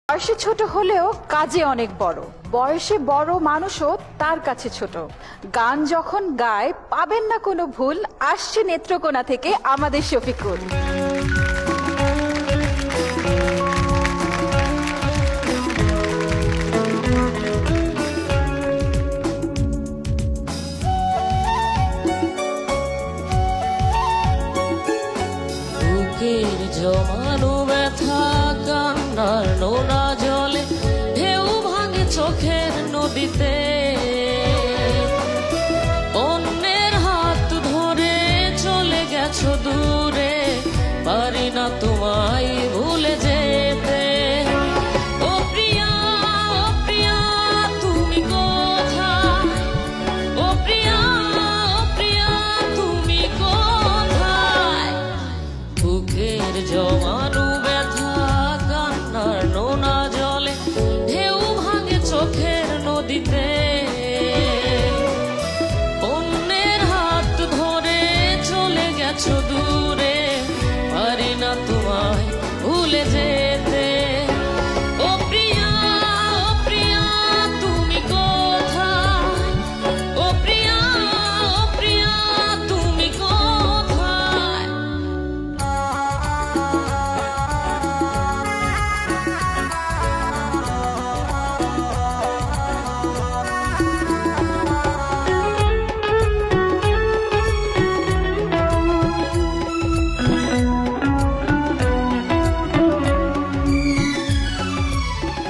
বয়সে ছোট হলেও কাজে অনেক বড়। বয়সে বড় মানুষও তার কাছে ছোট। গান যখন গায় পাবেন না কোনো ভুল। আসছে নেত্রকোনা থেকে আমাদের শফিকুল। বুকের জমানো ব্যথা কান্নার নোনা জলে ঢেউ ভাঙে চোখের নদীতে। অন্যের হাত ধরে চলে গেছো দূরে, পারি না তোমায় ভুলে যেতে। ও প্রিয়া, ও প্রিয়া, তুমি কোথায়? ও প্রিয়া, ও প্রিয়া, তুমি কোথায়? বুকের জমানো ব্যথা কান্নার নোনা জলে ঢেউ ভাঙে চোখের নদীতে। অন্যের হাত ধরে চলে গেছো দূরে, পারি না তোমায় ভুলে যেতে। ও প্রিয়া, ও প্রিয়া, তুমি কোথায়? ও প্রিয়া, ও প্রিয়া, তুমি কোথায়?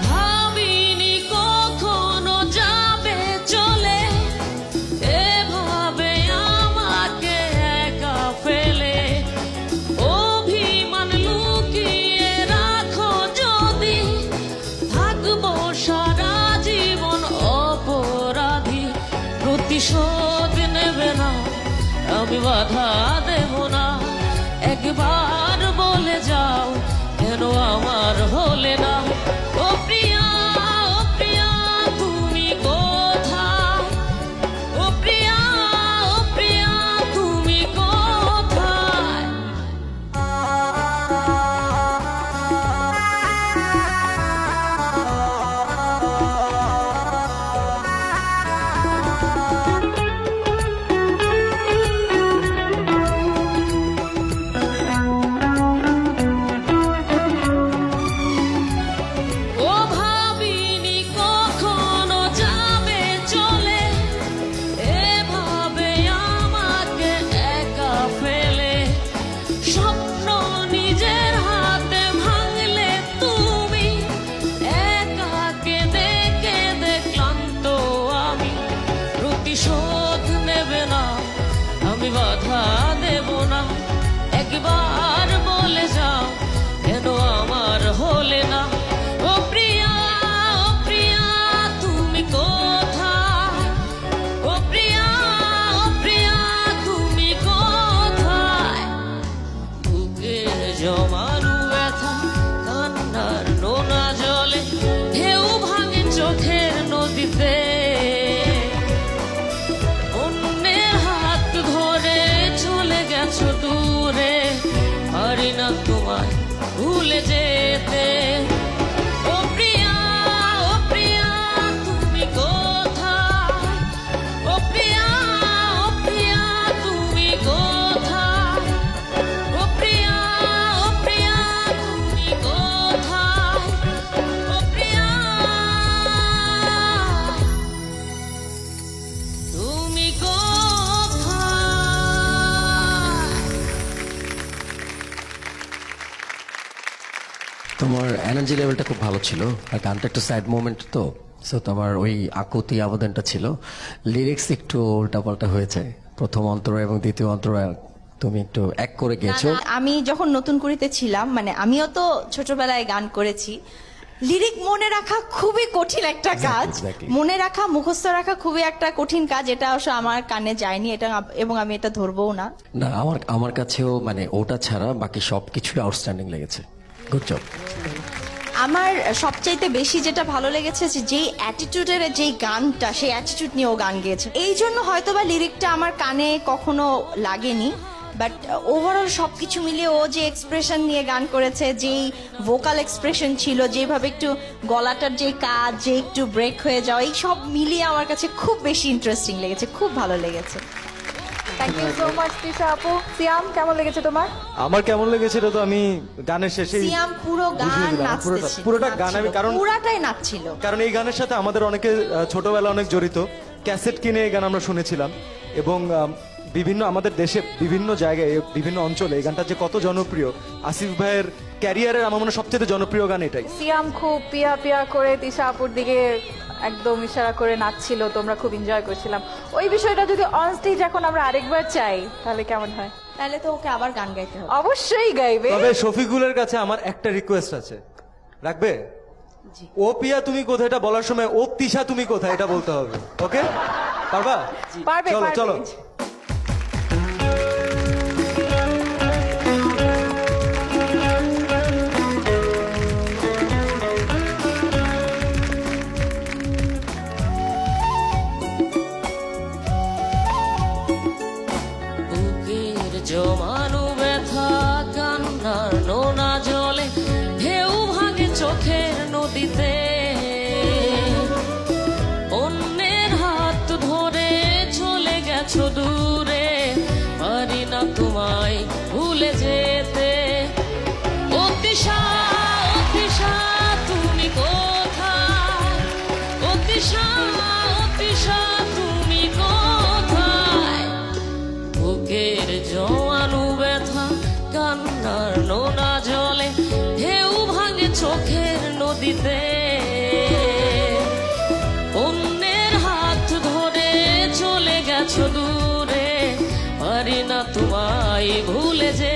ভাবিনি কখনো যাবে চলে, এভাবে আমাকে একা ফেলে। অভিমান লুকিয়ে রাখো যদি, থাকবো সারা জীবন অপরাধী। প্রতিশোধ নেবে না, আমি বাধা দেব না। একবার বলে যাও, কেন আমার হলে না? ও প্রিয়া, ও প্রিয়া, তুমি কোথায়? ও প্রিয়া, ও প্রিয়া, তুমি কোথায়? ও ভাবিনি কখনো যাবে চলে, এভাবে আমাকে একা ফেলে। স্বপ্ন নিজের হাতে ভাঙলে তুমি, একা কেঁদে কেঁদে ক্লান্ত আমি। প্রতিশোধ নেবে না, আমি বাধা দেব না। একবার বলে যাও, কেন আমার হলে না? ও প্রিয়া, ও প্রিয়া, তুমি কোথায়? ও প্রিয়া, ও প্রিয়া, তুমি কোথায়? বুকের জমানো ব্যথা কান্নার নোনা জলে ঢেউ ভাঙে চোখের নদীতে। অন্যের হাত ধরে চলে গেছো দূরে, পারি না তোমায় ভুলে যেতে। ও প্রিয়া, ও প্রিয়া, তুমি কোথায়? ও প্রিয়া, ও প্রিয়া, তুমি কোথায়? ও প্রিয়া, ও প্রিয়া, তুমি কোথায়? ও প্রিয়া, তুমি কোথায়? তোমার এনার্জি লেভেলটা খুব ভালো ছিল, আর গানটা একটু স্যাড মোমেন্ট তো, সো তোমার ওই আকুতি আবেদনটা ছিল। লিরিক্স একটু উল্টাপাল্টা হয়েছে, প্রথম অন্তরা এবং দ্বিতীয় অন্তরা তুমি একটু এক করে গেছো। না, আমি যখন নতুন করিতে ছিলাম, মানে আমিও তো ছোটবেলায় গান করেছি। লিরিক মনে রাখা খুবই কঠিন একটা কাজ। exactly. মনে রাখা, মুখস্থ রাখা খুবই একটা কঠিন কাজ। এটা অবশ্য আমার কানে যায়নি, এটা এবং আমি এটা ধরবও না। না, আমার কাছেও মানে ওটা ছাড়া বাকি সবকিছুই আউটস্ট্যান্ডিং লেগেছে। Good job. আমার সবচাইতে বেশি যেটা ভালো লেগেছে যে যেই অ্যাটিটিউডের যেই গানটা, সেই অ্যাটিটিউড নিয়ে ও গান গেয়েছে। এই জন্য হয়তোবা লিরিকটা আমার কানে কখনো লাগেনি, বাট ওভারঅল সবকিছু মিলিয়ে ও যে এক্সপ্রেশন নিয়ে গান করেছে, যেই ভোকাল এক্সপ্রেশন ছিল, যেভাবে একটু গলাটার যে কাজ, যে একটু ব্রেক হয়ে যাওয়া, এই সব মিলিয়ে আমার কাছে খুব বেশি ইন্টারেস্টিং লেগেছে, খুব ভালো লেগেছে। Thank you so much Tisha আপু। সিয়াম, কেমন লেগেছে তোমার? আমার কেমন লেগেছে এটা তো আমি গানের শেষেই সিয়াম পুরো বুঝিয়ে গান দিলাম। নাচতেছিল, পুরোটা গান আমি নাচছিল, পুরাটাই নাচছিল। কারণ এই গানের সাথে আমাদের অনেকে ছোটবেলা অনেক জড়িত, ক্যাসেট কিনে এই গান আমরা শুনেছিলাম এবং বিভিন্ন আমাদের দেশে বিভিন্ন জায়গায় বিভিন্ন অঞ্চলে এই গানটা যে কত জনপ্রিয়, আসিফ ভাইয়ের ক্যারিয়ারের আমার মনে হয় সবচেয়ে জনপ্রিয় গান এটাই। সিয়াম খুব পিয়া পিয়া করে তিশা আপুর দিকে একদম ইশারা করে নাচছিল, তোমরা খুব এনজয় করছিলাম। ওই বিষয়টা যদি অন স্টেজ এখন আমরা আরেকবার চাই তাহলে কেমন হয়? তাহলে তো ওকে আবার গান গাইতে হবে। অবশ্যই গাইবে। তবে শফিকুলের কাছে আমার একটা রিকোয়েস্ট আছে, রাখবে? ও পিয়া তুমি কোথায় এটা বলার সময় ও তিশা তুমি কোথায় এটা বলতে হবে, ওকে? পারবা? পারবে, চলো পারবে। চলো। বুকের জমানো ব্যথা কান্নার নোনা জলে ঢেউ ভাঙে চোখের নদীতে অন্যের হাত ধরে চলে গেছো দূরে পারি না তোমায় ভুলে যেতে অতিশা অতিশা তুমি কোথায় অতিশা অতিশা তুমি কোথায় বুকের জমানো ব্যথা কান্নার নোনা জলে ঢেউ ভাঙে চোখের নদীতে অন্যের হাত ধরে চলে গেছো দূরে পারি না তোমায় ভুলে যে